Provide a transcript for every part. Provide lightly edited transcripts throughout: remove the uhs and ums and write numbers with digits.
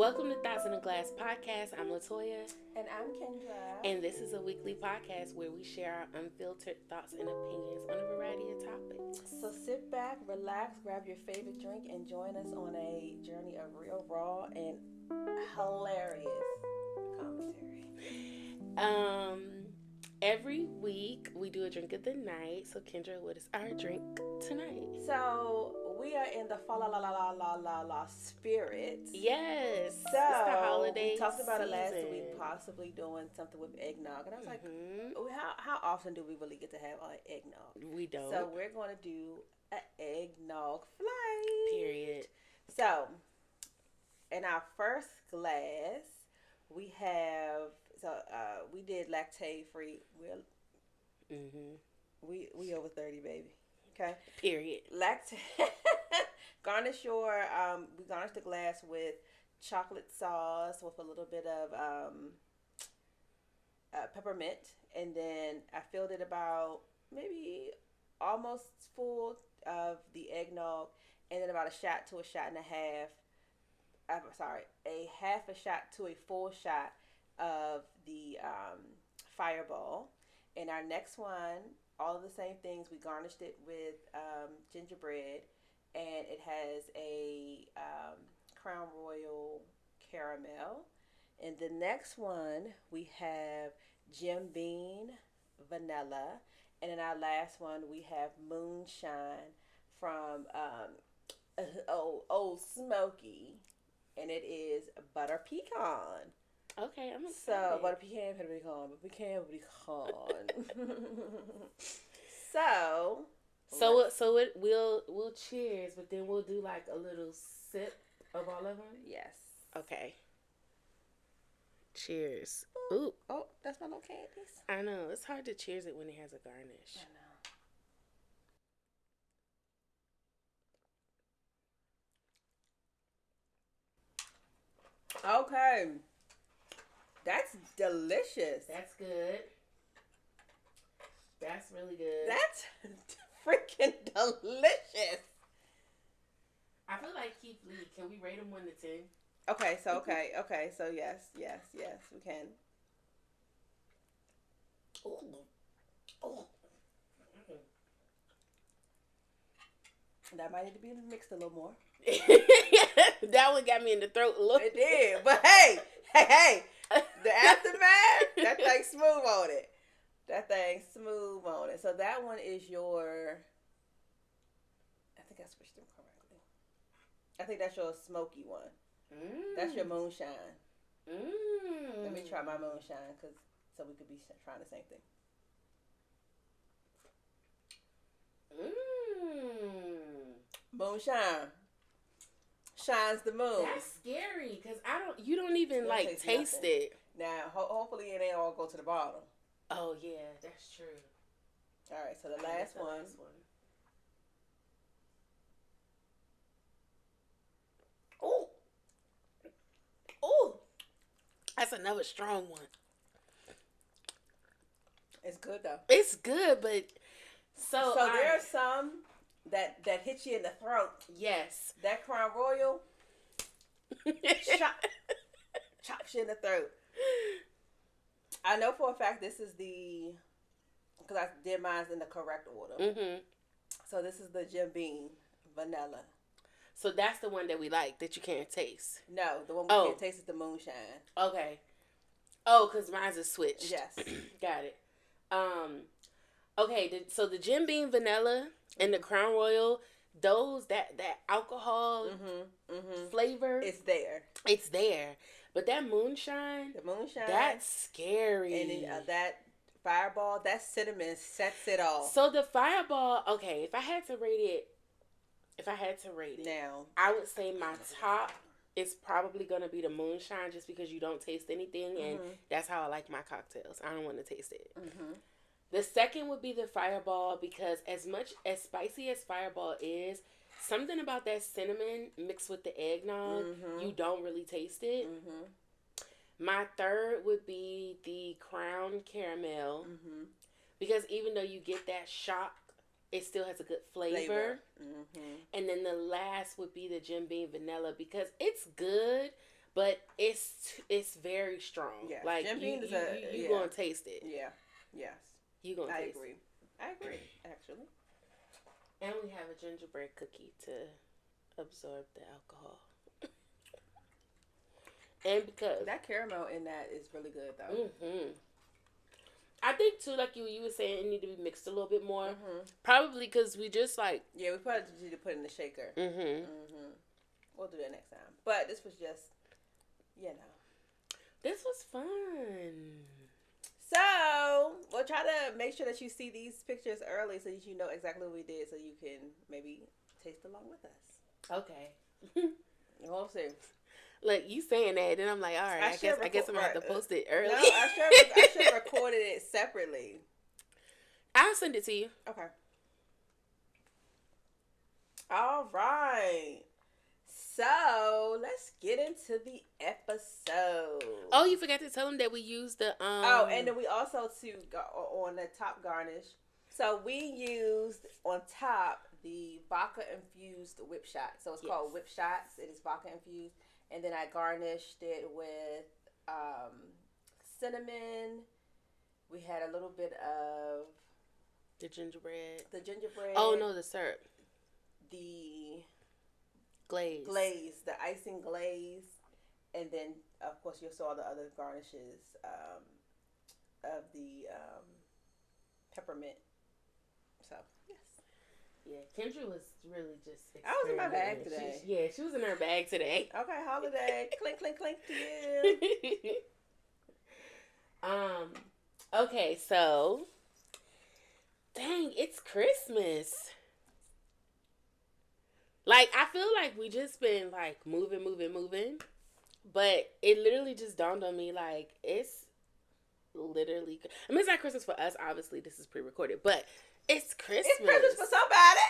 Welcome to Thoughts in a Glass podcast. I'm Latoya. And I'm Kendra. And this is a weekly podcast where we share our unfiltered thoughts and opinions on a variety of topics. So sit back, relax, grab your favorite drink, and join us on a journey of real, raw, and hilarious commentary. Every week we do a drink of the night. So Kendra, what is our drink tonight? So we are in the fa la la la la la la la spirit. Yes. So it's the holiday we talked about season. it last week, possibly doing something with eggnog, and I was like, how often do we really get to have eggnog? We don't. So we're going to do an eggnog flight. Period. So in our first glass, we have. So we did lactate free. We over 30, baby. Okay. Period. Lactate. Garnish your. We garnish the glass with chocolate sauce with a little bit of peppermint, and then I filled it about maybe almost full of the eggnog, and then about a shot to a shot and a half. I'm sorry, a half a shot to a full shot of the Fireball. And our next one, all of the same things. We garnished it with gingerbread, and it has a Crown Royal caramel. And the next one, we have Jim Beam vanilla. And in our last one, we have moonshine from Old Smoky, and it is butter pecan. Okay, I'm excited. So, butter pecan. So we'll cheers, but then we'll do like a little sip of all of them. Yes. Okay. Cheers. Ooh. Oh, that's my little candies. I know it's hard to cheers it when it has a garnish. I know. Okay. That's delicious. That's good. That's really good. That's freaking delicious. I feel like Keith Lee. Can we rate him 1 to 10? Okay, so okay, so yes, we can. Oh. That might need to be mixed a little more. That one got me in the throat a little. It did, but hey. The aftermath, that thing smooth on it. So that one is your. I think I switched them correctly. I think that's your smoky one. That's your moonshine. Let me try my moonshine, so we could be trying the same thing. Moonshine shines the moon. That's scary because you don't even like taste it. Now, hopefully it ain't all go to the bottom. Oh yeah, that's true. All right, so the last one. Oh, that's another strong one. It's good though. It's good, but so there are some that hit you in the throat. Yes, that Crown Royal chops you in the throat. I know for a fact this is because I did mine in the correct order. So this is the Jim Beam vanilla. So that's the one that we like that you can't taste. No, the one we can't taste is the moonshine. Okay. Oh, because mine's a switch. Yes. Got it. Okay, so the Jim Beam vanilla and the Crown Royal, that alcohol flavor, it's there. It's there. But that moonshine, that's scary. And then that Fireball, that cinnamon sets it off. So the Fireball, okay, if I had to rate it now, I would say my top is probably going to be the moonshine, just because you don't taste anything, and that's how I like my cocktails. I don't want to taste it. The second would be the Fireball, because as much as spicy as Fireball is, something about that cinnamon mixed with the eggnog, you don't really taste it. My third would be the Crown Caramel, because even though you get that shock, it still has a good flavor. And then the last would be the Jim Beam Vanilla, because it's good, but it's very strong. Yeah, Like Jim Beam is you gonna taste it. Yeah. Yes. You gonna taste agree. it. I agree. Actually. And we have a gingerbread cookie to absorb the alcohol. And because that caramel in that is really good though. Mm-hmm. I think too, like you were saying, it need to be mixed a little bit more. Mm-hmm. Probably because we just like we probably need to put it in the shaker. Mm-hmm. Mm-hmm. We'll do that next time. But this was just, this was fun. So we'll try to make sure that you see these pictures early so that you know exactly what we did, so you can maybe taste along with us. Okay. We'll see. Look, you saying that, and I'm like, all right. I guess I'm gonna have to post it early. No, I should have recorded it separately. I'll send it to you. Okay. All right. So let's get into the episode. Oh, you forgot to tell them that we used the Oh, and then we also on the top garnish. So we used on top the vodka infused whip shot. So it's called whip shots. It is vodka infused. And then I garnished it with cinnamon. We had a little bit of the gingerbread. Oh no, the syrup. The glaze, the icing glaze, and then of course you saw the other garnishes of the peppermint. So yes. Yeah, Kendra was really just. I was in my bag today. She was in her bag today. Okay, holiday. Clink, clink, clink to you. Okay, so, dang, it's Christmas. Like, I feel like we just been, like, moving. But it literally just dawned on me, like, it's literally... I mean, it's not Christmas for us. Obviously, this is pre-recorded. But it's Christmas. It's Christmas for somebody.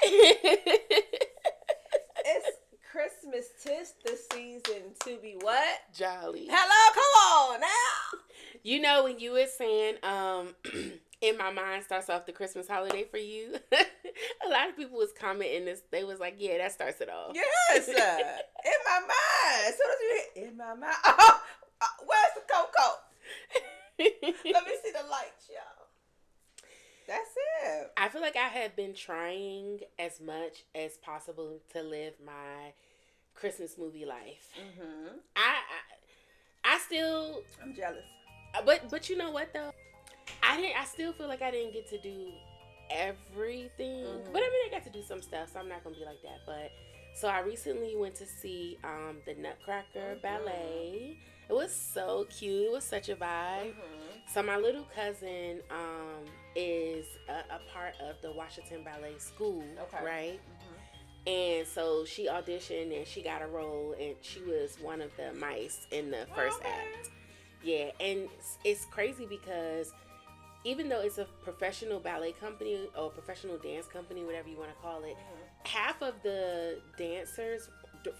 It's Christmas. 'Tis the season to be what? Jolly. Hello, come on now. You know, when you were saying, in my mind starts off the Christmas holiday for you, a lot of people was commenting this. They was like, yeah, that starts it off. Yes, in my mind. As soon as you hit in my mind, where's the cocoa? Let me see the lights, y'all. That's it. I feel like I have been trying as much as possible to live my Christmas movie life. Mm-hmm. I still... I'm jealous. But you know what, though? I still feel like I didn't get to do everything. Mm-hmm. But I mean, I got to do some stuff, so I'm not going to be like that. But so I recently went to see the Nutcracker Ballet. It was so cute. It was such a vibe. Mm-hmm. So my little cousin is a part of the Washington Ballet School, right? Mm-hmm. And so she auditioned and she got a role, and she was one of the mice in the first act. Yeah, and it's crazy because even though it's a professional ballet company or professional dance company, whatever you want to call it, half of the dancers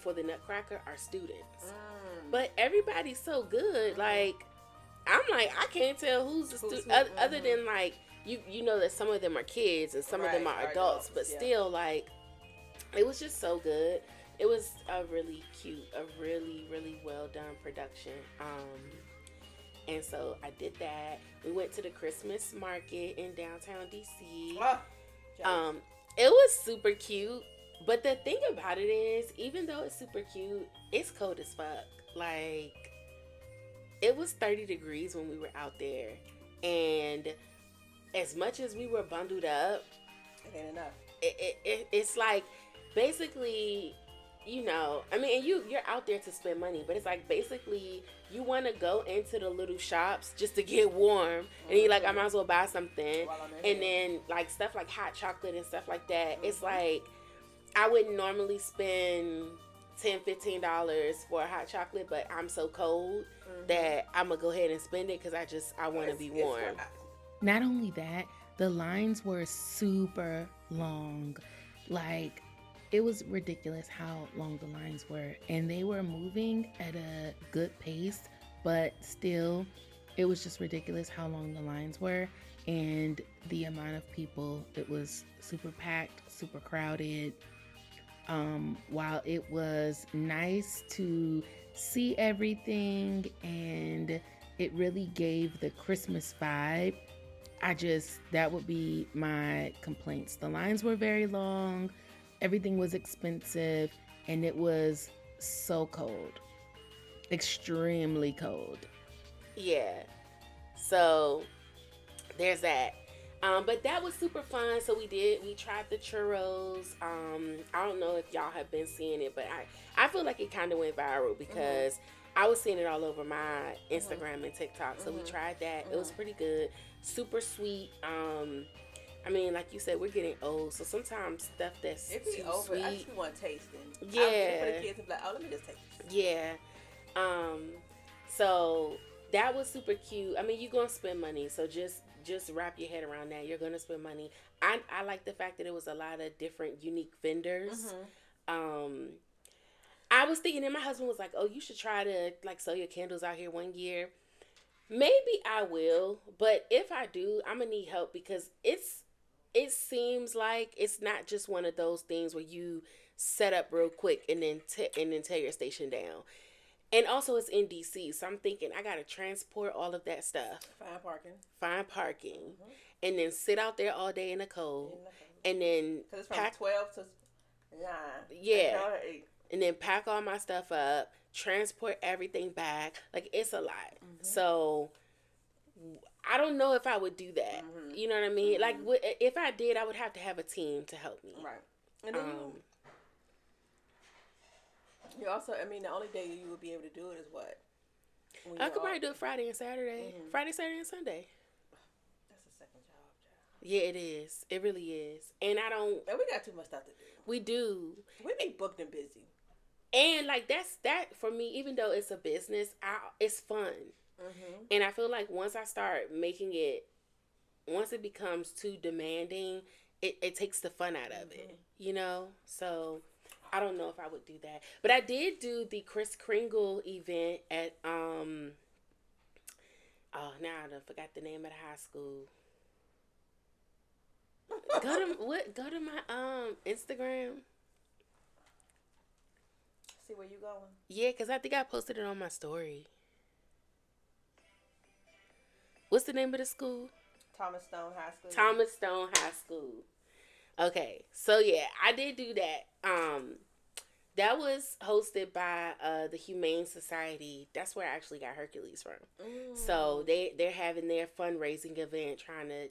for the Nutcracker are students. But everybody's so good. Like, I'm like, I can't tell who's the student other than like you know that some of them are kids and some of them are adults, but still, like, it was just so good. It was a really cute, a really, really well done production. And so I did that. We went to the Christmas market in downtown DC. It was super cute. But the thing about it is, even though it's super cute, it's cold as fuck. Like, it was 30 degrees when we were out there. And as much as we were bundled up, it ain't enough. It's like, basically, you know, I mean, and you're out there to spend money, but it's like, basically, you want to go into the little shops just to get warm, and you're like, I might as well buy something, and then, like, stuff like hot chocolate and stuff like that, it's like, I wouldn't normally spend $10-15 for a hot chocolate, but I'm so cold that I'm going to go ahead and spend it, because I want to be warm. Not only that, the lines were super long, like, it was ridiculous how long the lines were, and they were moving at a good pace, but still, it was just ridiculous how long the lines were, and the amount of people. It was super packed, super crowded. While it was nice to see everything, and it really gave the Christmas vibe. That would be my complaints. The lines were very long, everything was expensive, and it was so cold. Extremely cold. Yeah. So there's that. But that was super fun. So we tried the churros. I don't know if y'all have been seeing it, but I feel like it kind of went viral because I was seeing it all over my Instagram and TikTok. So we tried that. It was pretty good. Super sweet. I mean, like you said, we're getting old, so sometimes stuff that's It be too over. sweet. I just want tasting. Yeah. I'll get it for the kids and be like, oh, let me just taste this. Yeah. So that was super cute. I mean, you're gonna spend money, so just wrap your head around that. You're gonna spend money. I like the fact that it was a lot of different unique vendors. I was thinking, and my husband was like, "Oh, you should try to like sell your candles out here one year." Maybe I will, but if I do, I'm gonna need help because it seems like it's not just one of those things where you set up real quick and then tear your station down. And also, it's in DC, so I'm thinking I gotta transport all of that stuff, find parking, and then sit out there all day in the cold, and then because it's from 12 to 9. Yeah, and then pack all my stuff up, transport everything back. Like it's a lot. So I don't know if I would do that. You know what I mean? Like if I did, I would have to have a team to help me. Right. And then you also, I mean, the only day you would be able to do it is what? I could probably do it Friday and Saturday. Friday, Saturday, and Sunday. That's a second job. Yeah, it is. It really is. And I don't... And we got too much stuff to do. We do. We be booked and busy. And, like, that for me, even though it's a business, it's fun. And I feel like once it becomes too demanding, it takes the fun out of it. You know? So... I don't know if I would do that. But I did do the Kris Kringle event at now I done forgot the name of the high school. Go to my Instagram. See where you going? Yeah, because I think I posted it on my story. What's the name of the school? Thomas Stone High School. Thomas Stone High School. Okay, so yeah, I did do that. That was hosted by the Humane Society. That's where I actually got Hercules from. So they're having their fundraising event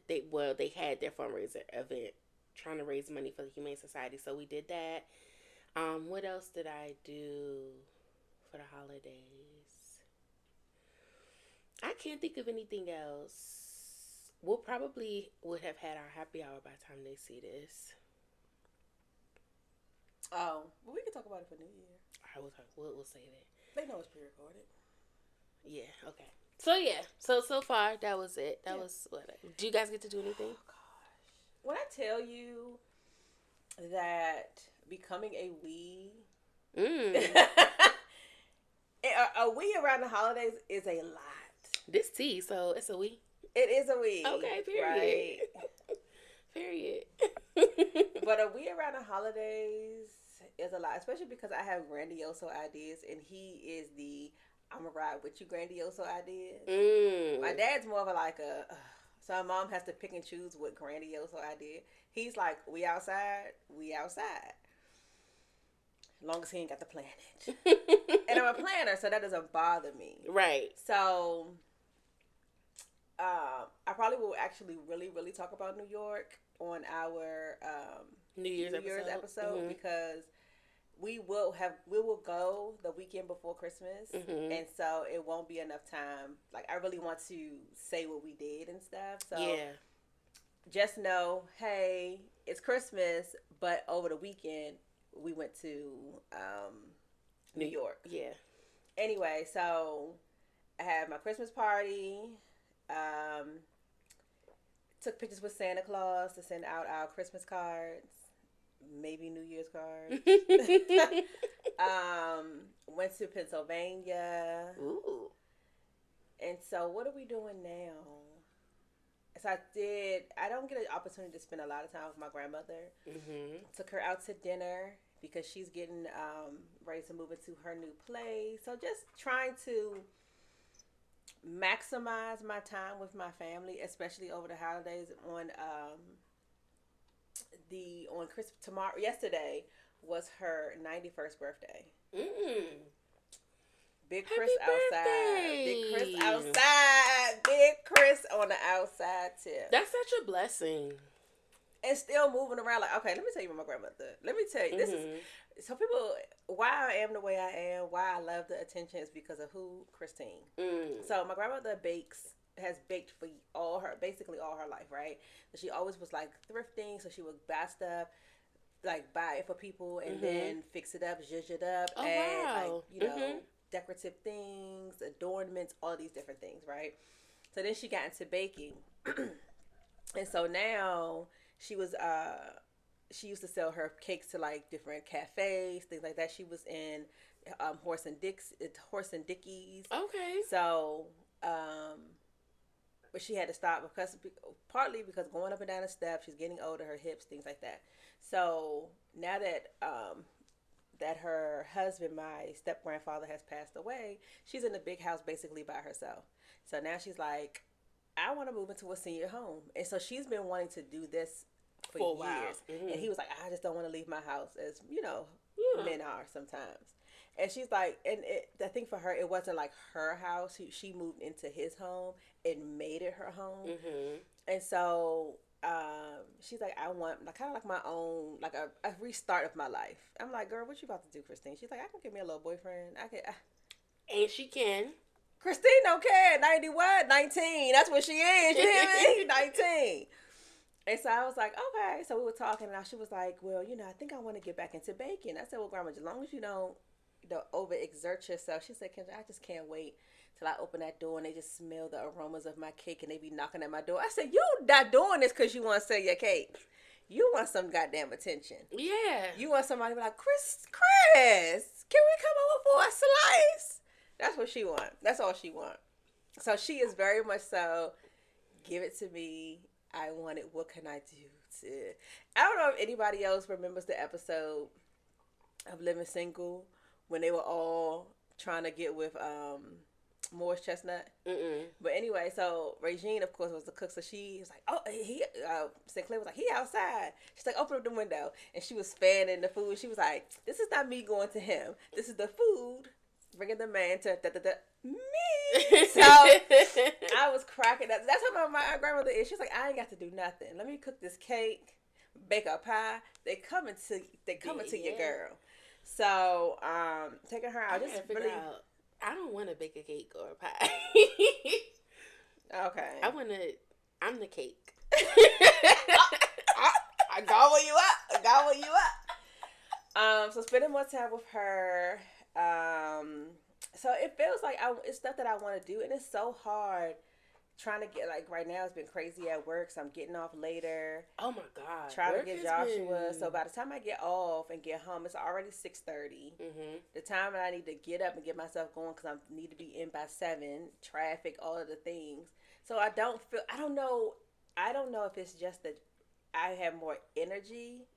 they had their fundraiser event trying to raise money for the Humane Society. So we did that. What else did I do for the holidays? I can't think of anything else. We'll probably would have had our happy hour by the time they see this. Oh, well, we can talk about it for New Year. All right, we'll say that. They know it's pre-recorded. Yeah, okay. So, yeah. So far, that was it. That was what? Do you guys get to do anything? Oh, gosh. When I tell you that becoming a we... a we around the holidays is a lot. This tea, so it's a we. It is a we. Okay, period. Right? Period. But a we around the holidays is a lot, especially because I have grandioso ideas, and he is the I'm gonna ride with you grandioso ideas. My dad's more of so my mom has to pick and choose what grandioso idea. He's like, we outside. As long as he ain't got to plan it. And I'm a planner, so that doesn't bother me. Right. So I probably will actually really, really talk about New York on our New Year's episode because we will go the weekend before Christmas, and so it won't be enough time. Like, I really want to say what we did and stuff. So yeah, just know, hey, it's Christmas, but over the weekend we went to New York. Yeah. Anyway, so I had my Christmas party. Took pictures with Santa Claus to send out our Christmas cards, maybe New Year's cards. Went to Pennsylvania. Ooh. And so what are we doing now? So I don't get an opportunity to spend a lot of time with my grandmother. Took her out to dinner because she's getting ready to move into her new place. So just trying to maximize my time with my family, especially over the holidays. On Christmas tomorrow, yesterday was her 91st birthday. Big Chris outside. Big Chris outside. Big Chris on the outside tip. That's such a blessing. And still moving around. Like, okay, let me tell you about my grandmother. Let me tell you. This is so people. Why I am the way I am. Why I love the attention is because of who Christine. So my grandmother has baked for basically all her life, right? So she always was like thrifting. So she would buy stuff. Like buy it for people and then fix it up, zhuzh it up, like decorative things, adornments, all these different things, right? So then she got into baking, and so now she used to sell her cakes to like different cafes, things like that. She was in Horse and Dickie's. Okay. So, but she had to stop partly because going up and down the steps, she's getting older, her hips, things like that. So now that her husband, my step grandfather, has passed away, she's in a big house basically by herself. So now she's like, I want to move into a senior home, and so she's been wanting to do this for years. And he was like, I just don't want to leave my house, as men are sometimes. And she's like, I think for her, it wasn't like her house. She moved into his home and made it her home. And so she's like, I want kind of like my own, like a restart of my life. I'm like, girl, what you about to do, Christine? She's like, I can get me a little boyfriend. And she can. Christine don't care. 19. That's what she is. You hear me? 19. And so I was like, okay. So we were talking, and she was like, well, I think I want to get back into baking. I said, well, Grandma, as long as you don't overexert yourself. She said, Kendra, I just can't wait till I open that door and they just smell the aromas of my cake and they be knocking at my door. I said, you not doing this because you want to sell your cake. You want some goddamn attention. Yeah. You want somebody to be like, Chris, can we come over for a slice? That's what she want. That's all she want. So she is very much so, give it to me. I want it. What can I do I don't know if anybody else remembers the episode of Living Single when they were all trying to get with Morris Chestnut. But anyway, so Regine, of course, was the cook. So she was like, oh, Sinclair was like, he outside. She's like, open up the window. And she was fanning the food. She was like, this is not me going to him. This is the food bringing the man to me. So I was cracking up. That's how my grandmother is. She's like, I ain't got to do nothing. Let me cook this cake, bake a pie. They coming to your girl. So, taking her out. I don't want to bake a cake or a pie. Okay. I'm the cake. I gobble you up. So spending more time with her. So it feels like it's stuff that I want to do, and it's so hard trying to get, like, right now it's been crazy at work, so I'm getting off later. Oh my God. Trying to get Joshua. So by the time I get off and get home, it's already 6:30. The time that I need to get up and get myself going because I need to be in by 7. Traffic, all of the things. So I don't know if it's just that I have more energy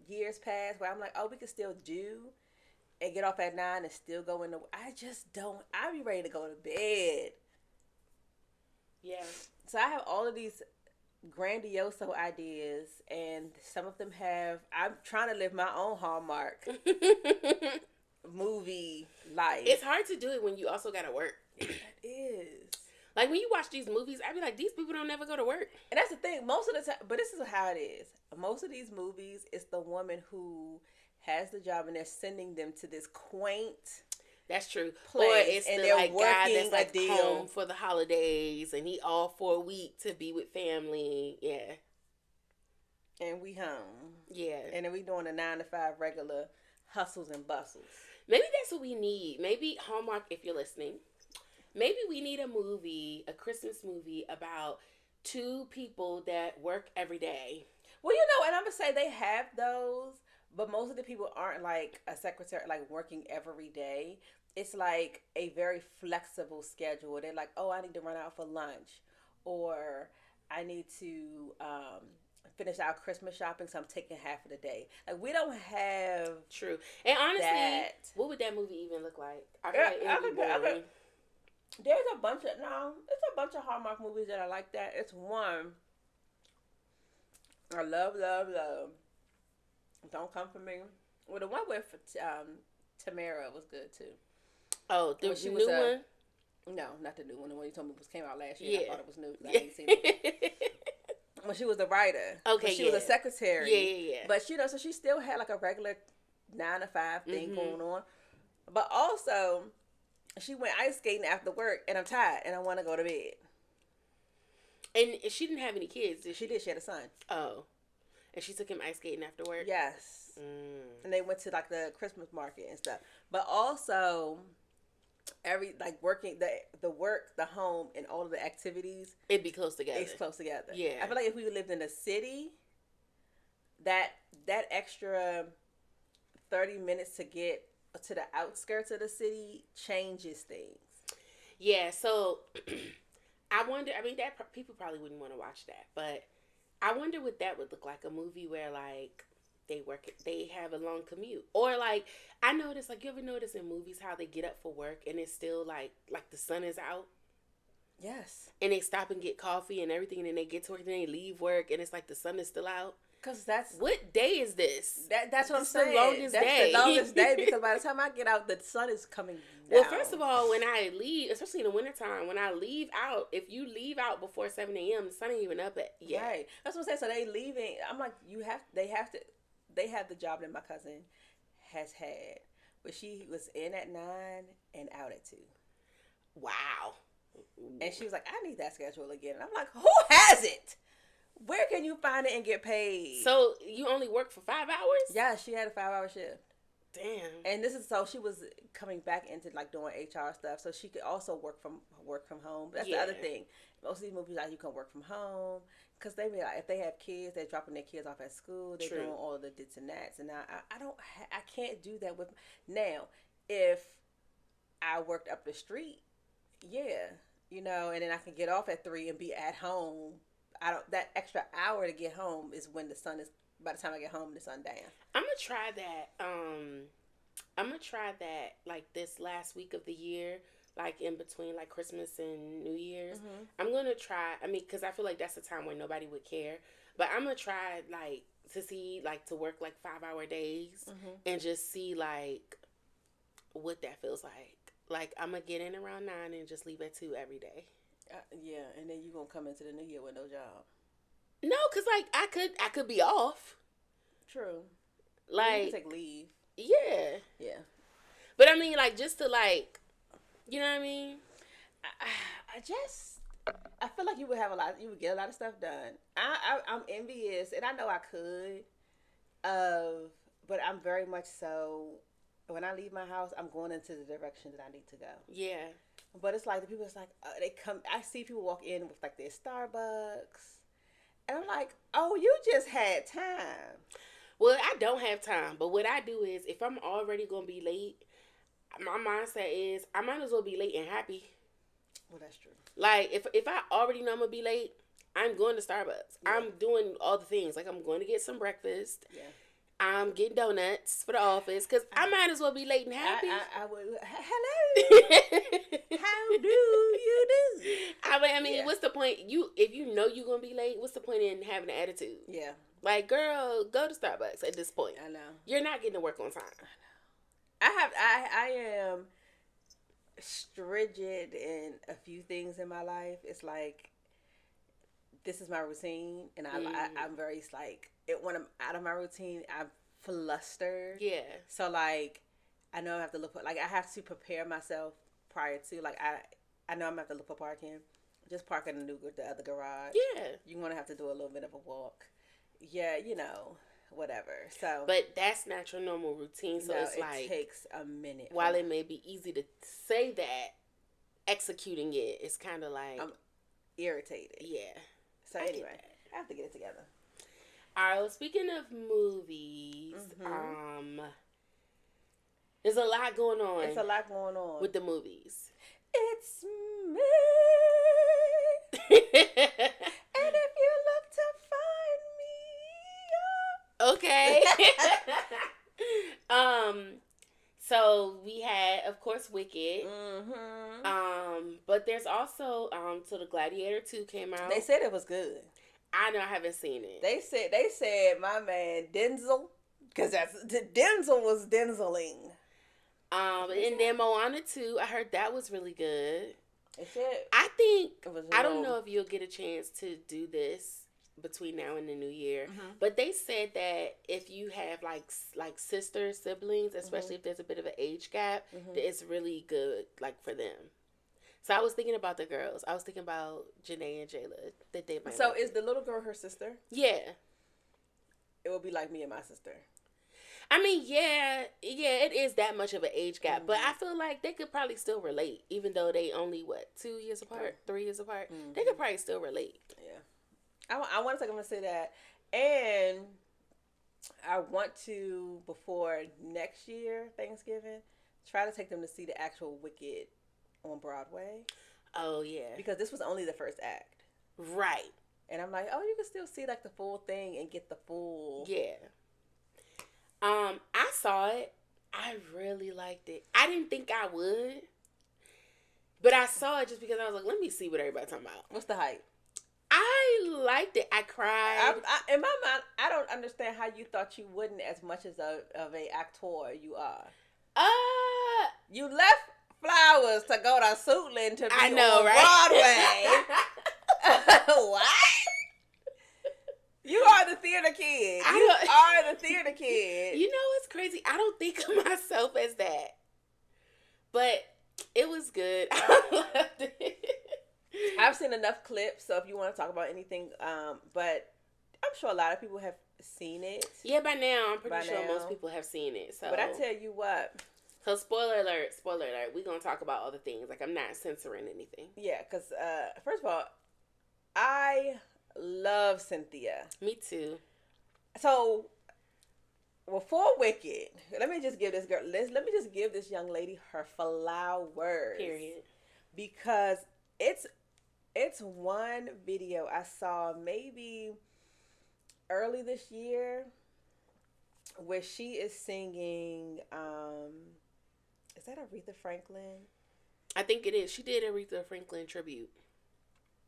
years past where I'm like, oh, we can still do and get off at 9 and still go in the. I just don't. I be ready to go to bed. Yeah. So I have all of these grandiose ideas, and some of them I'm trying to live my own Hallmark movie life. It's hard to do it when you also gotta work. It is. Like, when you watch these movies, I be like, these people don't never go to work. And that's the thing. Most of the time, but this is how it is. Most of these movies, it's the woman who has the job, and they're sending them to this quaint. That's true. Place, or it's and the they're like guy that's like deal. home for the holidays, and he all for a week to be with family. Yeah. And we home. Yeah. And then we doing a 9 to 5 regular hustles and bustles. Maybe that's what we need. Maybe Hallmark, if you're listening, maybe we need a Christmas movie about 2 people that work every day. Well, and I'm going to say they have those, but most of the people aren't like a secretary, like working every day. It's like a very flexible schedule. They're like, oh, I need to run out for lunch, or I need to finish our Christmas shopping, so I'm taking half of the day. Like, we don't have True. And honestly, that. What would that movie even look like? I feel like it would be boring. There's a bunch of it's a bunch of Hallmark movies that are like that. It's one I love. Don't come for me. Well, the one with Tamara was good too. Oh, the new one? No, not the new one. The one you told me came out last year. Yeah. I thought it was new because I ain't seen it. When she was the writer. Okay, she was a secretary. Yeah. But so she still had like a regular 9 to 5 thing going on. But also, she went ice skating after work, and I'm tired, and I want to go to bed. And she didn't have any kids, did she? She did. She had a son. Oh. And she took him ice skating after work? Yes. And they went to like the Christmas market and stuff. But also, working the work, the home, and all of the activities, it'd be close together. It's close together. Yeah. I feel like if we lived in a city, that extra 30 minutes to get to the outskirts of the city changes things. Yeah. So I wonder. I mean, that people probably wouldn't want to watch that, but I wonder what that would look like. A movie where like they have a long commute, or like I notice, like you ever notice in movies how they get up for work and it's still like the sun is out. Yes. And they stop and get coffee and everything, and then they get to work and they leave work and it's like the sun is still out. Because that's... What day is this? That's what I'm saying. The longest that's day. the longest day, because by the time I get out, the sun is coming down. Well, first of all, when I leave, especially in the wintertime, when I leave out, if you leave out before 7 a.m., the sun ain't even up yet. Right. That's what I'm saying. So they leaving. I'm like, they have the job that my cousin has had, but she was in at 9 and out at 2. Wow. And she was like, I need that schedule again. And I'm like, who has it? Where can you find it and get paid? So you only work for 5 hours? Yeah, she had a 5-hour shift. Damn. And she was coming back into like doing HR stuff, so she could also work from home. That's the other thing. Most of these movies, like, you can work from home, because they be like, if they have kids, they're dropping their kids off at school. They're doing all of the dits and dats. And I can't do that with now. If I worked up the street, yeah, and then I can get off at 3 and be at home. That extra hour to get home is when the sun is. By the time I get home, the sun down. I'm gonna try that. Like this last week of the year, like in between like Christmas and New Year's. I'm gonna try. I mean, because I feel like that's the time where nobody would care. But I'm gonna try like to see like to work like 5-hour days and just see like what that feels like. Like I'm gonna get in around 9 and just leave at 2 every day. Yeah, and then you gonna come into the new year with no job. No, cause like I could be off. True. Like you can take leave. Yeah. Yeah. But I mean, like, just to like, you know what I mean? I feel like you would get a lot of stuff done. I'm envious, and I know I could. But I'm very much so. When I leave my house, I'm going into the direction that I need to go. Yeah. But it's like the people. It's like they come. I see people walk in with like their Starbucks, and I'm like, "Oh, you just had time." Well, I don't have time, but what I do is, if I'm already gonna be late, my mindset is I might as well be late and happy. Well, that's true. Like if I already know I'm gonna be late, I'm going to Starbucks. Yeah. I'm doing all the things. Like I'm going to get some breakfast. Yeah. I'm getting donuts for the office because I might as well be late and happy. I would. Hello. How do you do? I mean, what's the point? If you know you're gonna be late, what's the point in having an attitude? Yeah. Like, girl, go to Starbucks at this point. I know. You're not getting to work on time. I know. I am stringent in a few things in my life. It's like, this is my routine, and I'm very like, when I'm out of my routine, I'm flustered. Yeah. So like, I know I have to look for, like, I have to prepare myself prior to, like, I know I'm gonna have to look for parking. Just park in the other garage. Yeah. You're gonna have to do a little bit of a walk. Yeah, whatever. So, but that's not your normal routine. So it's like, it takes a minute. While it may be easy to say that, executing it is kind of like, I'm irritated. Yeah. So anyway, I have to get it together. All right. Well, speaking of movies, there's a lot going on. It's a lot going on with the movies. It's me. And if you look to find me, course, Wicked. But there's also so the Gladiator 2 came out. They said it was good. I know, I haven't seen it. They said my man Denzel, because Denzel was Denzeling. And then Moana 2, I heard that was really good. They said I think I don't know if you'll get a chance to do this between now and the new year, but they said that if you have like siblings, especially if there's a bit of an age gap, that it's really good like for them. So I was thinking about the girls. I was thinking about Janae and Jayla. That they might. So is the little girl her sister? Yeah. It would be like me and my sister. I mean, yeah, it is that much of an age gap, but I feel like they could probably still relate, even though they only 2 years apart, 3 years apart. They could probably still relate. Yeah, I want to say that, and I want to, before next year Thanksgiving, try to take them to see the actual Wicked on Broadway. Oh yeah, because this was only the first act, right? And I'm like, oh, you can still see like the full thing and get the full. Yeah. I saw it. I really liked it. I didn't think I would, but I saw it just because I was like, let me see what everybody's talking about. What's the hype? I liked it. I cried. In my mind, I don't understand how you thought you wouldn't, as much as a actor you are. You left flowers to go to Suitland to be on Broadway. What? You are the theater kid. You are the theater kid. You know what's crazy? I don't think of myself as that. But it was good. I loved it. I've seen enough clips, so if you want to talk about anything, but I'm sure a lot of people have seen it. Yeah, by now, I'm pretty sure most people have seen it. So, but I tell you what. So, spoiler alert, we're going to talk about other things. Like, I'm not censoring anything. Yeah, because, first of all, I love Cynthia. Me too. So, before Wicked, let me just give this girl, let me just give this young lady her flowers. Period. Because it's one video I saw maybe early this year where she is singing, is that Aretha Franklin? I think it is. She did Aretha Franklin tribute.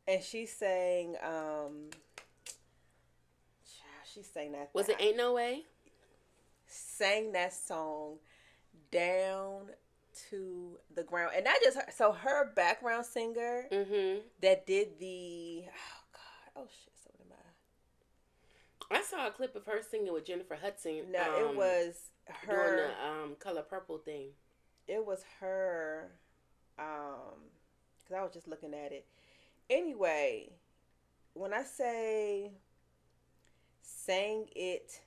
And she sang, she sang that. Was it Ain't No Way? Sang that song down to the ground. And not just her, so her background singer that did the, oh shit, so am I saw a clip of her singing with Jennifer Hudson. No, it was her. Doing the Color Purple thing. It was her, because I was just looking at it. Anyway, when I say sang it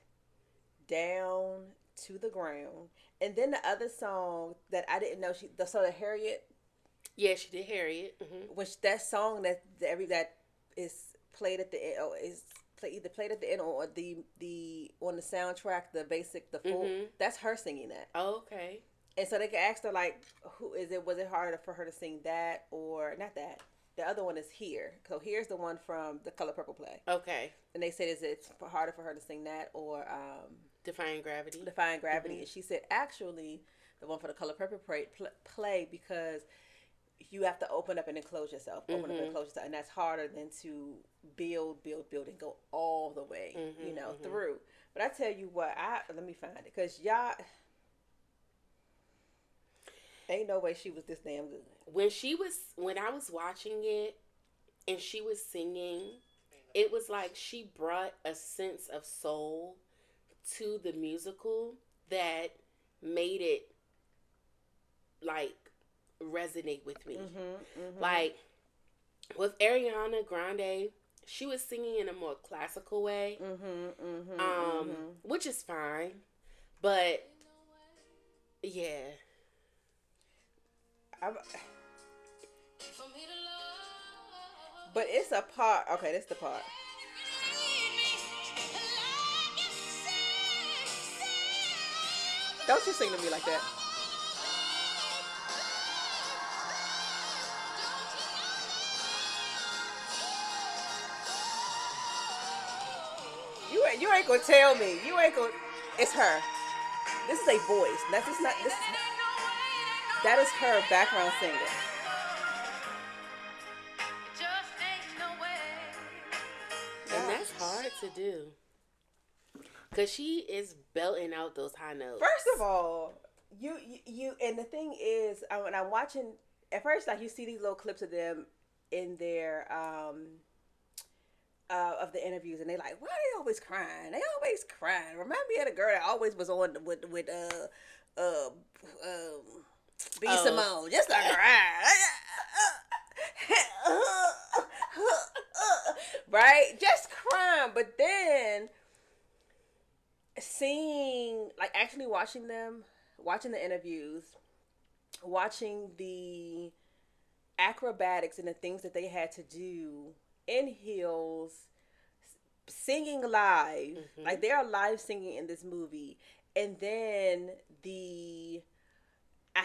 down to the ground, and then the other song that I didn't know, the Harriet. Yeah, she did Harriet. Which that song that is played at the end, or is either played at the end or the on the soundtrack, the full. That's her singing that. Oh, okay. And so they can ask her like, who is it? Was it harder for her to sing that or not that? The other one is Here. So Here's the one from the Color Purple play. Okay. And they said, is it harder for her to sing that or Defying Gravity? Defying Gravity. And she said, actually, the one for the Color Purple play because you have to open up and enclose yourself. Open up and enclose yourself. And that's harder than to build, and go all the way, through. But I tell you what, let me find it. Because y'all, ain't no way she was this damn good. When I was watching it and she was singing, it was like she brought a sense of soul to the musical that made it like resonate with me. Like with Ariana Grande, she was singing in a more classical way, which is fine, but yeah. But it's a part. Okay, this is the part. Don't you sing to me like that. You ain't gonna tell me. You ain't gonna. It's her. This is a voice. This is not. That is her background singer. And that's hard to do. Because she is belting out those high notes. First of all, you and the thing is, when I'm watching, at first, like, you see these little clips of them in their, of the interviews, and they like, why are they always crying? They always crying. Remind me of the girl that always was on with B. Simone. Just like crying. Right? Just crying. But then seeing, like, actually watching them, watching the interviews, watching the acrobatics and the things that they had to do in heels, singing live, like they are live singing in this movie, and then I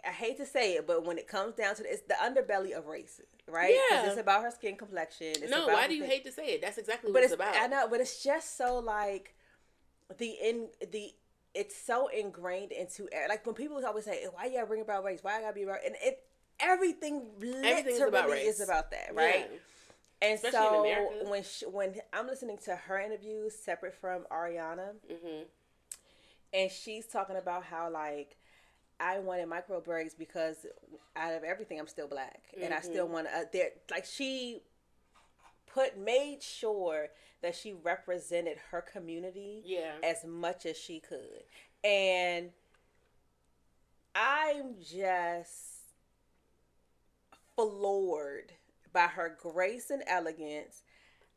hate to say it, but when it comes down to it's the underbelly of race, right? Yeah, it's about her skin complexion. It's no, about why do you hate to say it? That's exactly what it's about. I know, but it's just so like it's so ingrained into, like, when people always say, why you gotta bring about race? Why I gotta be about, and everything literally is about that, right? Yeah. And especially so when I'm listening to her interviews separate from Ariana, and she's talking about how, like, I wanted micro braids because out of everything I'm still black, and I still want to. Like, she made sure that she represented her community as much as she could, and I'm just floored by her grace and elegance.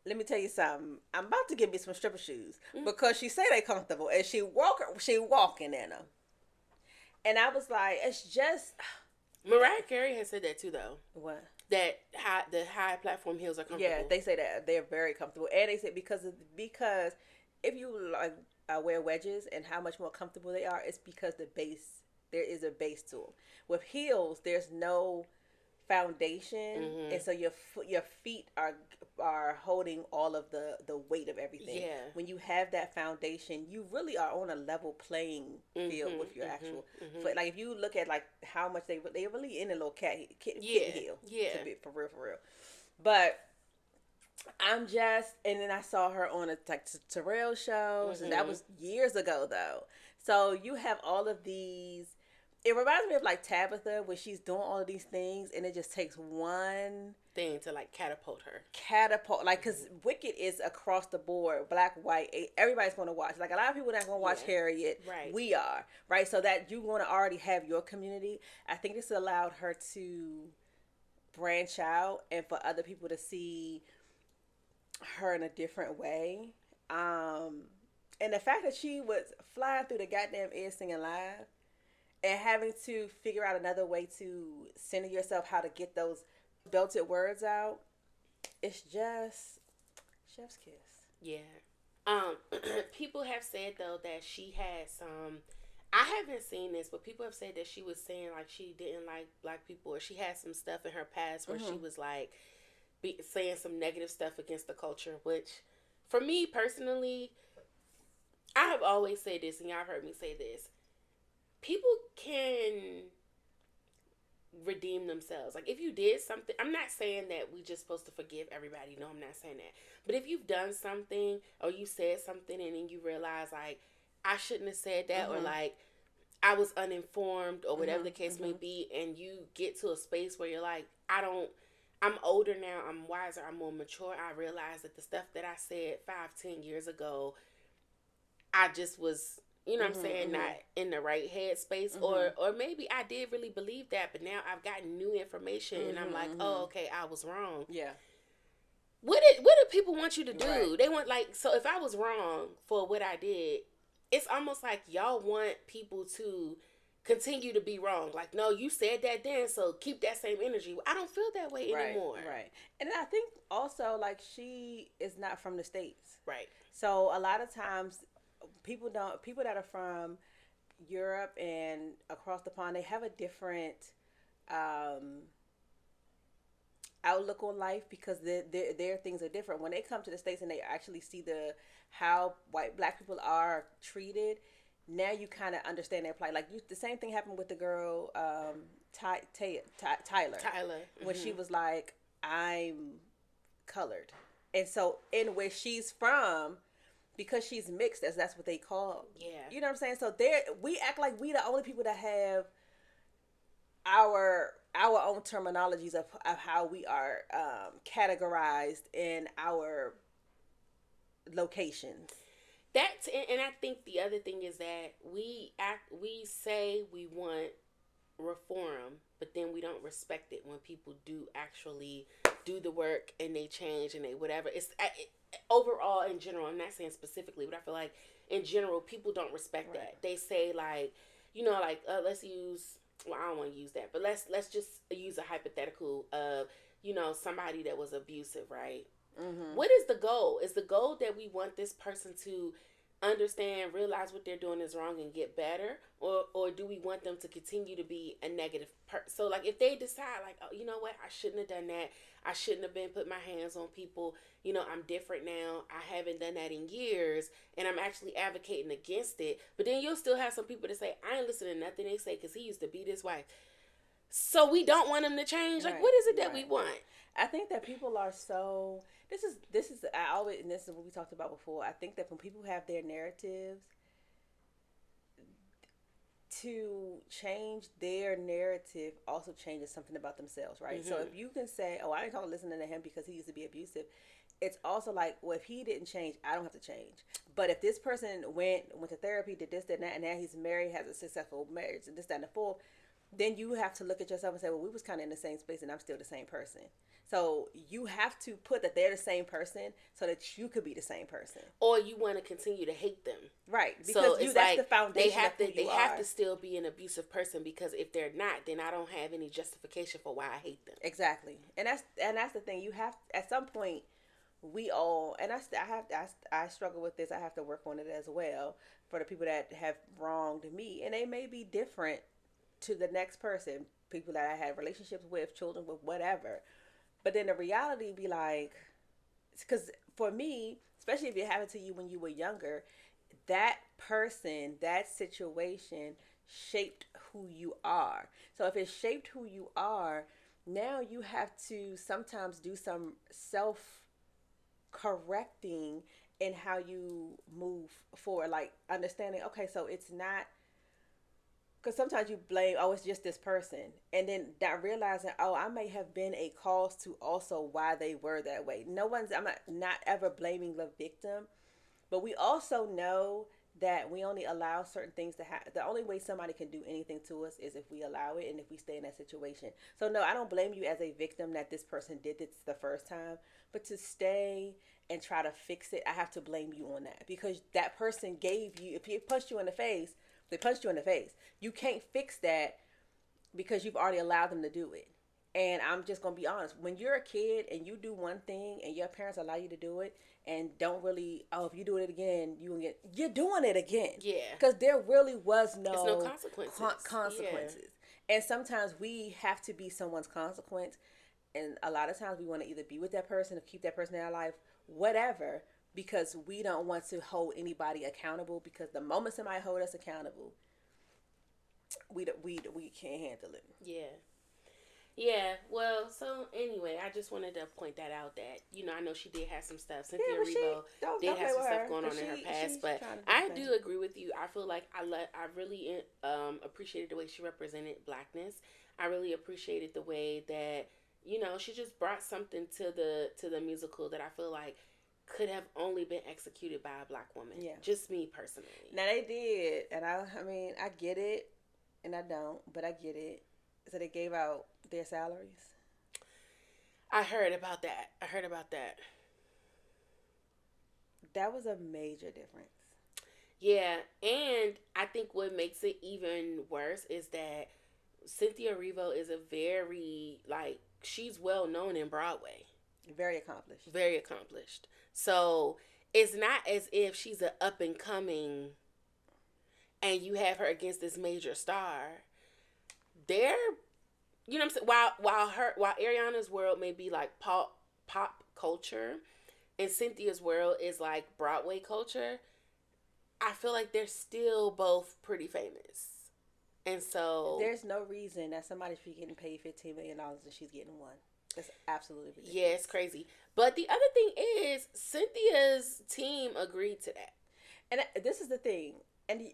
Let me tell you something. I'm about to get me some stripper shoes because she say they comfortable, and she walking in them. And I was like, it's just. Mariah Carey has said that too, though. What? That the high platform heels are comfortable. Yeah, they say that they're very comfortable, and they say because if you like wear wedges and how much more comfortable they are, it's because there is a base to them. With heels, there's no foundation, and so your feet are holding all of the weight of everything. Yeah. When you have that foundation, you really are on a level playing field with your actual foot. Like, if you look at, like, how much they really in a little kitten heel. Yeah. To be, for real. But I'm just, and then I saw her on a Terrell shows, and that was years ago though. So you have all of these. It reminds me of, like, Tabitha, when she's doing all of these things, and it just takes one thing to, like, catapult her. Like, because Wicked is across the board, black, white, everybody's going to watch. Like, a lot of people not going to watch Harriet. Right. We are, right? So that you want to already have your community. I think this allowed her to branch out and for other people to see her in a different way. And the fact that she was flying through the goddamn air singing live, and having to figure out another way to center yourself, how to get those belted words out, it's just chef's kiss. Yeah. People have said, though, that she had some. I haven't seen this, but people have said that she was saying, like, she didn't like black people, or she had some stuff in her past where she was, like, saying some negative stuff against the culture, which, for me personally, I have always said this, and y'all have heard me say this. People can redeem themselves. Like, if you did something, I'm not saying that we just supposed to forgive everybody. No, I'm not saying that. But if you've done something, or you said something, and then you realize, like, I shouldn't have said that, or, like, I was uninformed, or whatever the case may be, and you get to a space where you're like, I'm older now, I'm wiser, I'm more mature. I realize that the stuff that I said 5-10 years ago, I just was, you know what I'm saying, not in the right headspace, or maybe I did really believe that, but now I've gotten new information, and I'm like, oh, okay, I was wrong. Yeah. What do people want you to do? Right. They want, like, so if I was wrong for what I did, it's almost like y'all want people to continue to be wrong. Like, no, you said that then, so keep that same energy. I don't feel that way anymore. Right. And I think also, like, she is not from the States. Right. So a lot of times, people that are from Europe and across the pond, they have a different outlook on life, because their things are different. When they come to the States and they actually see how black people are treated, now you kind of understand their plight. Like the same thing happened with the girl Tyler. When she was like, I'm colored. And so in where she's from, because she's mixed, as that's what they call. Yeah. You know what I'm saying? So we act like we the only people that have our own terminologies of how we are categorized in our locations. That's, and I think the other thing is that we say we want reform, but then we don't respect it when people do actually do the work and they change and they whatever. It's overall in general. I'm not saying specifically, but I feel like in general people don't respect that. They say like, like let's use. Well, I don't want to use that, but let's just use a hypothetical of somebody that was abusive, right? Mm-hmm. What is the goal? Is the goal that we want this person to understand, realize what they're doing is wrong and get better? Or do we want them to continue to be a negative person? So, like, if they decide, like, oh, you know what? I shouldn't have done that. I shouldn't have been putting my hands on people. I'm different now. I haven't done that in years. And I'm actually advocating against it. But then you'll still have some people that say, I ain't listening to nothing they say because he used to beat his wife. So we don't want him to change. Like, what is it that we want? I think that people are so... This is I always, and this is what we talked about before. I think that when people have their narratives, to change their narrative also changes something about themselves, right? Mm-hmm. So if you can say, oh, I didn't talk listening to him because he used to be abusive, it's also like, well, if he didn't change, I don't have to change. But if this person went to therapy, did this, did that, and now he's married, has a successful marriage, and this, that, and the fourth, then you have to look at yourself and say, well, we was kind of in the same space and I'm still the same person. So you have to put that they're the same person so that you could be the same person. Or you want to continue to hate them. Right. Because that's like the foundation they have to still be an abusive person, because if they're not, then I don't have any justification for why I hate them. Exactly. And that's the thing. You have, at some point, we all, and I struggle with this. I have to work on it as well for the people that have wronged me. And they may be different to the next person, people that I had relationships with, children with, whatever. But then the reality be like, because for me, especially if it happened to you when you were younger, that person, that situation shaped who you are. So if it shaped who you are, now you have to sometimes do some self-correcting in how you move forward. Like understanding, okay, so it's not, because sometimes you blame, oh, it's just this person. And then not realizing, oh, I may have been a cause to also why they were that way. I'm not ever blaming the victim. But we also know that we only allow certain things to happen. The only way somebody can do anything to us is if we allow it and if we stay in that situation. So no, I don't blame you as a victim that this person did this the first time. But to stay and try to fix it, I have to blame you on that. Because that person gave you, if he punched you in the face, they punched you in the face. You can't fix that because you've already allowed them to do it. And I'm just going to be honest. When you're a kid and you do one thing and your parents allow you to do it and don't really, oh, if you do it again, you're doing it again. Yeah. Because there really was no consequences. Consequences. Yeah. And sometimes we have to be someone's consequence. And a lot of times we want to either be with that person or keep that person in our life, whatever, because we don't want to hold anybody accountable, because the moment somebody hold us accountable, we can't handle it. Yeah. Well, so anyway, I just wanted to point that out that, I know she did have some stuff. Cynthia Erivo did have some stuff going on in her past, but I do agree with you. I feel like I really appreciated the way she represented Blackness. I really appreciated the way that, she just brought something to the musical that I feel like could have only been executed by a Black woman. Yeah. Just me personally. Now they did, and I mean, I get it, and I don't, but I get it. So they gave out their salaries. I heard about that. That was a major difference. Yeah, and I think what makes it even worse is that Cynthia Erivo is a very, she's well known in Broadway. Very accomplished. Very accomplished. So it's not as if she's an up and coming and you have her against this major star. They're, you know what I'm saying? While Ariana's world may be like pop culture and Cynthia's world is like Broadway culture, I feel like they're still both pretty famous. And so There's no reason that somebody should be getting paid $15 million and she's getting one. It's absolutely ridiculous. yeah, it's crazy. But the other thing is, Cynthia's team agreed to that. And this is the thing. And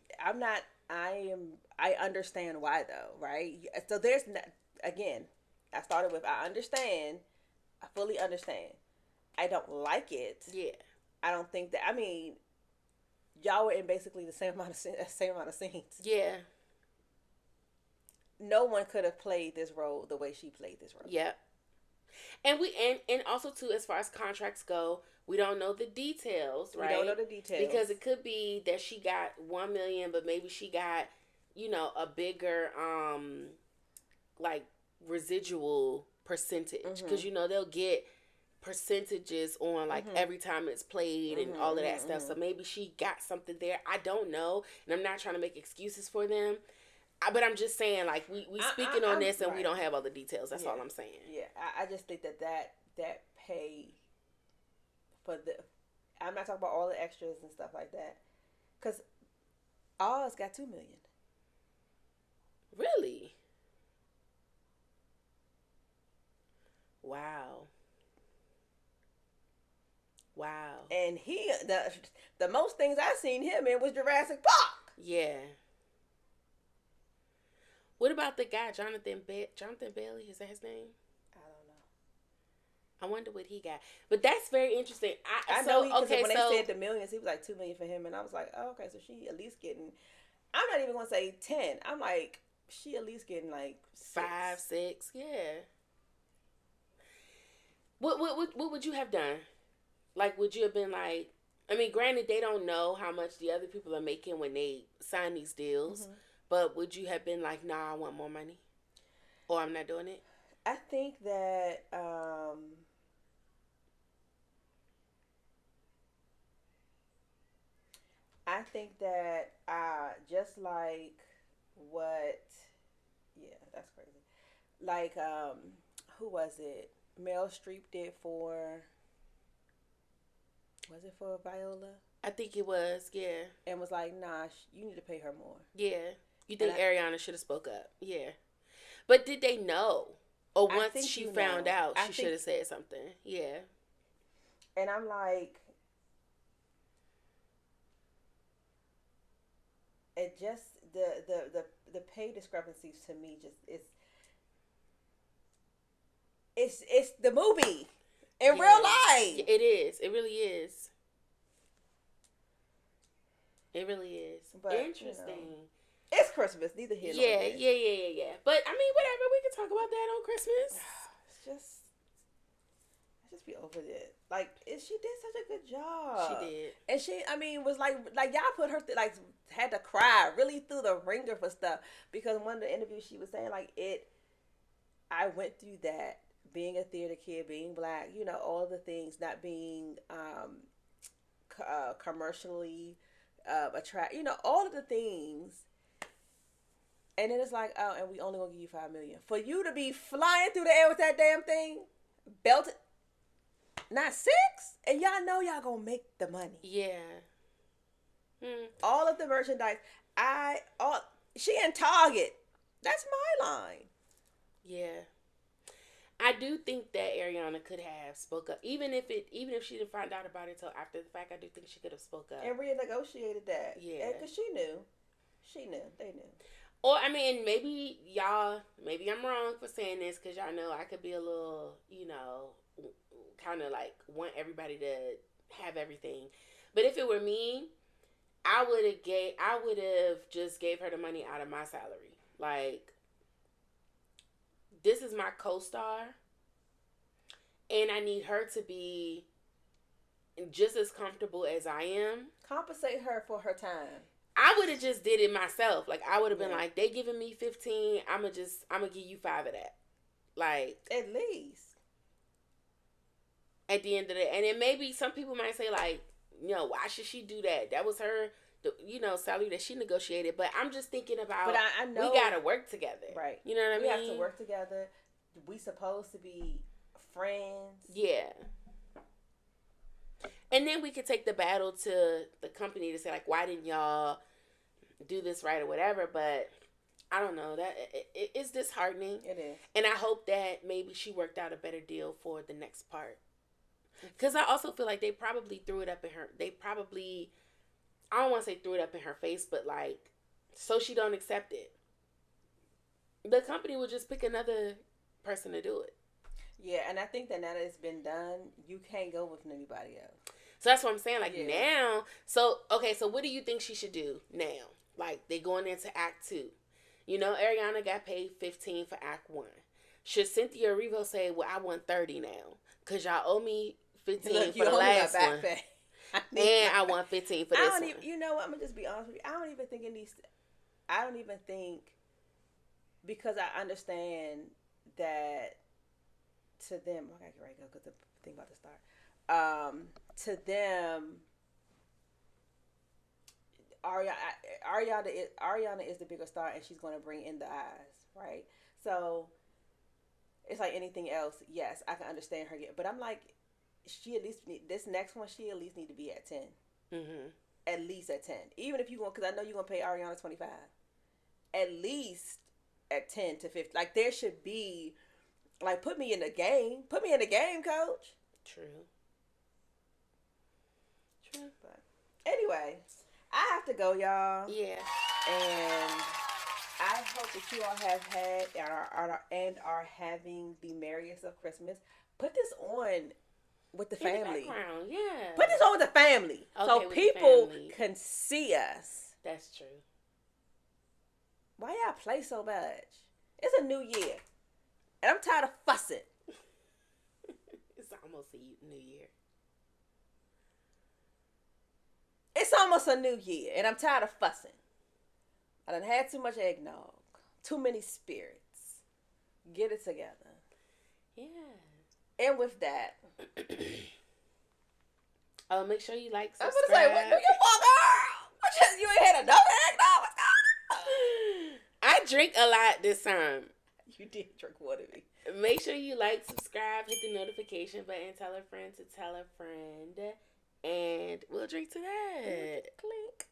I understand why though, right? So there's, again, I started with, I understand. I fully understand. I don't like it. Yeah. I don't think that, I mean, y'all were in basically the same amount of scenes. Yeah. No one could have played this role the way she played this role. Yep. And and also too, as far as contracts go, we don't know the details, right? We don't know the details because it could be that she got 1 million, but maybe she got, a bigger like residual percentage, because they'll get percentages on like every time it's played and all of that stuff. So maybe she got something there. I don't know, and I'm not trying to make excuses for them. But I'm just saying, like, we speaking on this and we don't have all the details. That's all I'm saying. Yeah, I just think that pay for I'm not talking about all the extras and stuff like that. Because Oz got $2 million. Really? Wow. Wow. And the most things I seen him in was Jurassic Park. Yeah. What about the guy, Jonathan Bailey? Is that his name? I don't know. I wonder what he got. But that's very interesting. I know when they said the millions, he was like $2 million for him. And I was like, oh, okay, so she at least getting, I'm not even going to say 10. I'm like, she at least getting like 6. 5, 6, yeah. What would you have done? Like, would you have been like, I mean, granted, they don't know how much the other people are making when they sign these deals. Mm-hmm. But would you have been like, nah, I want more money? Or I'm not doing it? I think that just like what, yeah, that's crazy. Like, who was it? Meryl Streep did was it for Viola? I think it was, yeah. And was like, nah, you need to pay her more. Yeah. You think Ariana should have spoke up? Yeah. But did they know? Or once she found out, she should have said something? Yeah. And I'm like, it just, the pay discrepancies to me just, it's the movie in real life. It is. It really is. It really is. But, interesting. It's Christmas. Neither here nor there. Yeah. But, I mean, whatever. We can talk about that on Christmas. I just be over it. Like, she did such a good job. She did. And she, I mean, was like y'all put her, had to cry really through the ringer for stuff. Because in one of the interviews, she was saying, like, I went through that. Being a theater kid, being black, all the things, not being commercially attract, all of the things. And then it's like, oh, and we only gonna give you $5 million for you to be flying through the air with that damn thing, belted, not 6, and y'all know y'all gonna make the money. Yeah. All of the merchandise, she in Target. That's my line. Yeah. I do think that Ariana could have spoke up, even if she didn't find out about it till after the fact. I do think she could have spoke up and renegotiated that. Yeah, because she knew, they knew. Or I mean, maybe I'm wrong for saying this because y'all know I could be a little, kind of like want everybody to have everything. But if it were me, I would have just gave her the money out of my salary, like. This is my co-star, and I need her to be just as comfortable as I am. Compensate her for her time. I would have just did it myself. Like, I would have been like, they giving me 15, I'm going to give you 5 of that. Like. At least. At the end of the day. And then maybe some people might say, like, why should she do that? That was her, salary that she negotiated. But I'm just thinking about, but I know we got to work together. Right. You know what I mean? We have to work together. We supposed to be friends. Yeah. And then we could take the battle to the company to say, like, why didn't y'all do this right or whatever? But I don't know. That it's disheartening. It is. And I hope that maybe she worked out a better deal for the next part. Because I also feel like they probably threw it up in her. I don't want to say threw it up in her face, but like, so she don't accept it. The company will just pick another person to do it. Yeah, and I think that now that it's been done, you can't go with anybody else. So that's what I'm saying. Like now, so what do you think she should do now? Like they going into Act 2. You know, Ariana got paid $15 for Act 1. Should Cynthia Erivo say, well, I want $30 now? Because y'all owe me $15 for the last one. And I want $15 for this one. You know what? I'm going to just be honest with you. I don't even think, because I understand that to them, I got to get ready to go because the thing about to start. To them, Ariana is the bigger star, and she's going to bring in the eyes, right? So it's like anything else. Yes, I can understand her, but I'm like, this next one, she at least need to be at 10. Mm-hmm. At least at 10. Even if you want, because I know you're going to pay Ariana 25. At least at 10 to 15. Like there should be, like, put me in the game. Put me in the game, coach. True. But anyway, I have to go, y'all. Yeah. And I hope that you all have had and are having the merriest of Christmas. Put this on with the family. In the background, yeah. Put this on with the family. Okay, so people can see us. That's true. Why y'all play so much? It's a new year. And I'm tired of fussing. It's almost a new year. It's almost a new year, and I'm tired of fussing. I done had too much eggnog. Too many spirits. Get it together. Yeah. And with that... make sure you like, subscribe. I was going to say, what do you want, girl? You ain't had another eggnog? What's going on? I drink a lot this time. You did drink one of me. Make sure you like, subscribe, hit the notification button, tell a friend to tell a friend, and we'll drink to that. Clink.